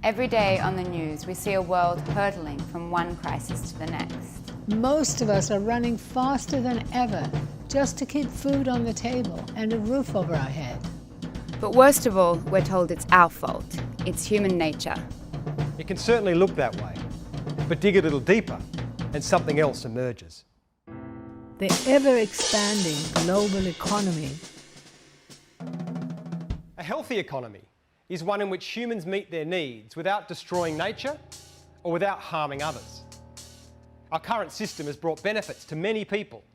Every day on the news, we see a world hurtling from one crisis to the next. Most of us are running faster than ever just to keep food on the table and a roof over our head. But worst of all, we're told it's our fault. It's human nature. It can certainly look that way, but dig a little deeper and something else emerges. The ever-expanding global economy. A healthy economy is one in which humans meet their needs without destroying nature or without harming others. Our current system has brought benefits to many people,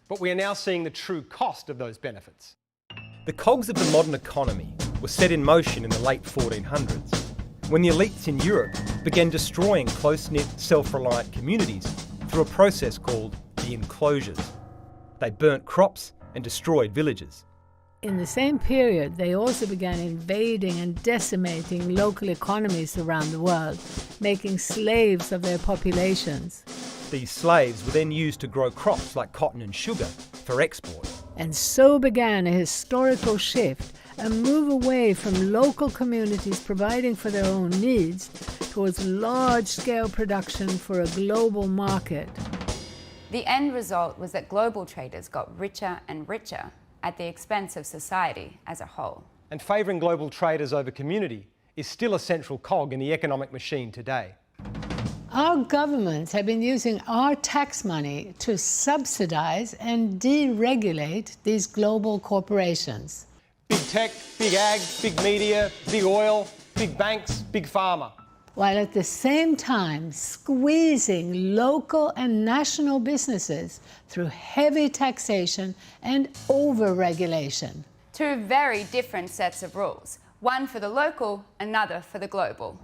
but we are now seeing the true cost of those benefits. The cogs of the modern economy were set in motion in the late 1400s, when the elites in Europe began destroying close-knit, self-reliant communities through a process called the enclosures. They burnt crops and destroyed villages. In the same period, they also began invading and decimating local economies around the world, making slaves of their populations. These slaves were then used to grow crops like cotton and sugar for export. And so began a historical shift, a move away from local communities providing for their own needs towards large-scale production for a global market. The end result was that global traders got richer and richer at the expense of society as a whole. And favouring global traders over community is still a central cog in the economic machine today. Our governments have been using our tax money to subsidize and deregulate these global corporations. Big tech, big ag, big media, big oil, big banks, big pharma. While at the same time squeezing local and national businesses through heavy taxation and over-regulation. Two very different sets of rules, one for the local, another for the global.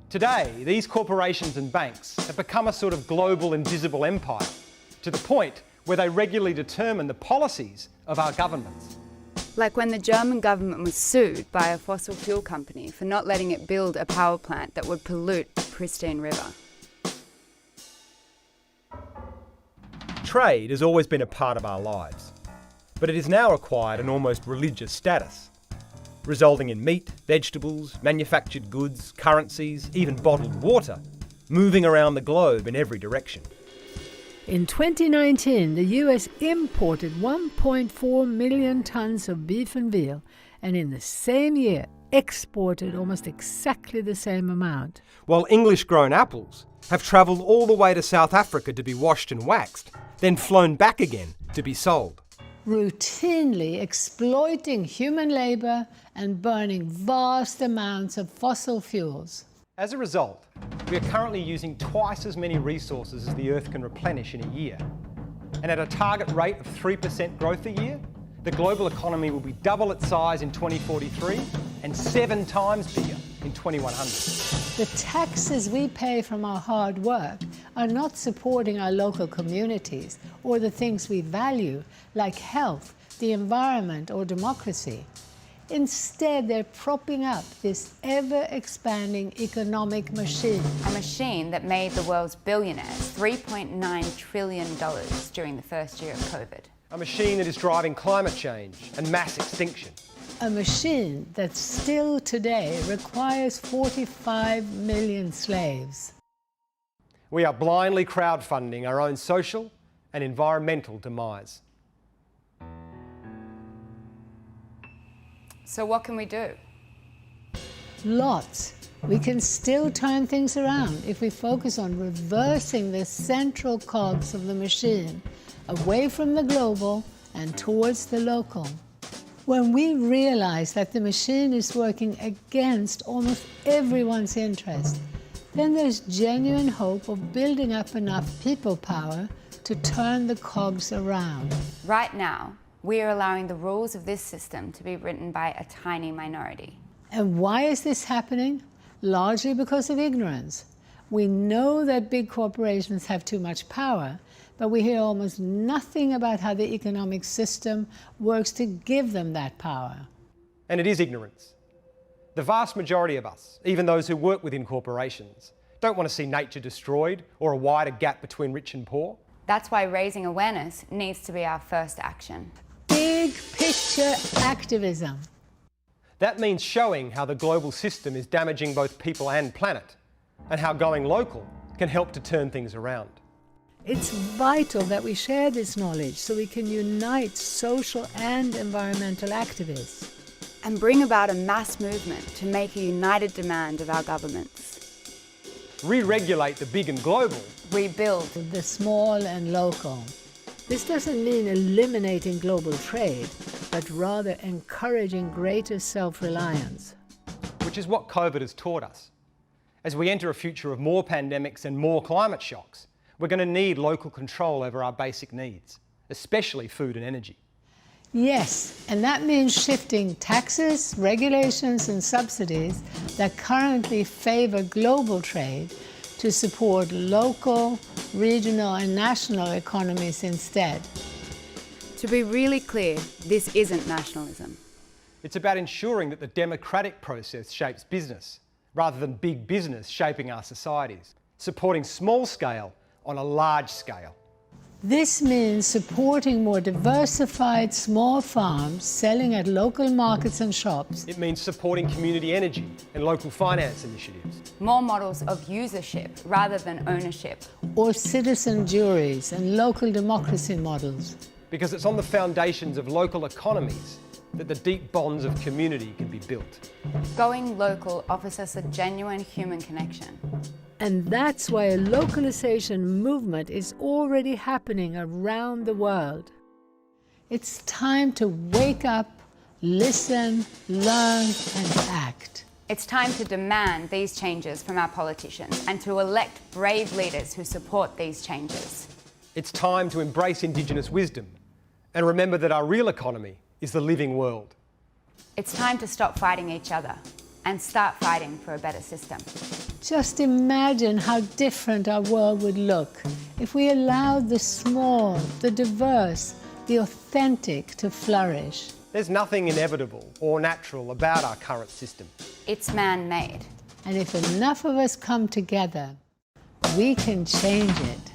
Today, these corporations and banks have become a sort of global invisible empire, to the point where they regularly determine the policies of our governments. Like when the German government was sued by a fossil fuel company for not letting it build a power plant that would pollute a pristine river. Trade has always been a part of our lives, but it has now acquired an almost religious status, resulting in meat, vegetables, manufactured goods, currencies, even bottled water, moving around the globe in every direction. In 2019, the US imported 1.4 million tons of beef and veal, and in the same year exported almost exactly the same amount. While English-grown apples have travelled all the way to South Africa to be washed and waxed, then flown back again to be sold. Routinely exploiting human labour and burning vast amounts of fossil fuels. As a result, we are currently using twice as many resources as the Earth can replenish in a year. And at a target rate of 3% growth a year, the global economy will be double its size in 2043 and 7 times bigger in 2100. The taxes we pay from our hard work are not supporting our local communities or the things we value, like health, the environment, or democracy. Instead, they're propping up this ever-expanding economic machine. A machine that made the world's billionaires $3.9 trillion during the first year of COVID. A machine that is driving climate change and mass extinction. A machine that still today requires 45 million slaves. We are blindly crowdfunding our own social and environmental demise. So what can we do? Lots. We can still turn things around if we focus on reversing the central cogs of the machine, away from the global and towards the local. When we realize that the machine is working against almost everyone's interest, then there's genuine hope of building up enough people power to turn the cogs around. Right now, we are allowing the rules of this system to be written by a tiny minority. And why is this happening? Largely because of ignorance. We know that big corporations have too much power, but we hear almost nothing about how the economic system works to give them that power. And it is ignorance. The vast majority of us, even those who work within corporations, don't want to see nature destroyed or a wider gap between rich and poor. That's why raising awareness needs to be our first action. Big picture activism. That means showing how the global system is damaging both people and planet, and how going local can help to turn things around. It's vital that we share this knowledge so we can unite social and environmental activists. And bring about a mass movement to make a united demand of our governments. Re-regulate the big and global. Rebuild The small and local. This doesn't mean eliminating global trade, but rather encouraging greater self-reliance. Which is what COVID has taught us. As we enter a future of more pandemics and more climate shocks, we're going to need local control over our basic needs, especially food and energy. Yes, and that means shifting taxes, regulations and subsidies that currently favor global trade to support local, regional and national economies instead. To be really clear, this isn't nationalism. It's about ensuring that the democratic process shapes business, rather than big business shaping our societies, supporting small scale on a large scale. This means supporting more diversified small farms selling at local markets and shops. It means supporting community energy and local finance initiatives. More models of usership rather than ownership. Or citizen juries and local democracy models. Because it's on the foundations of local economies that the deep bonds of community can be built. Going local offers us a genuine human connection. And that's why a localization movement is already happening around the world. It's time to wake up, listen, learn, and act. It's time to demand these changes from our politicians and to elect brave leaders who support these changes. It's time to embrace Indigenous wisdom and remember that our real economy is the living world. It's time to stop fighting each other and start fighting for a better system. Just imagine how different our world would look if we allowed the small, the diverse, the authentic to flourish. There's nothing inevitable or natural about our current system. It's man-made. And if enough of us come together, we can change it.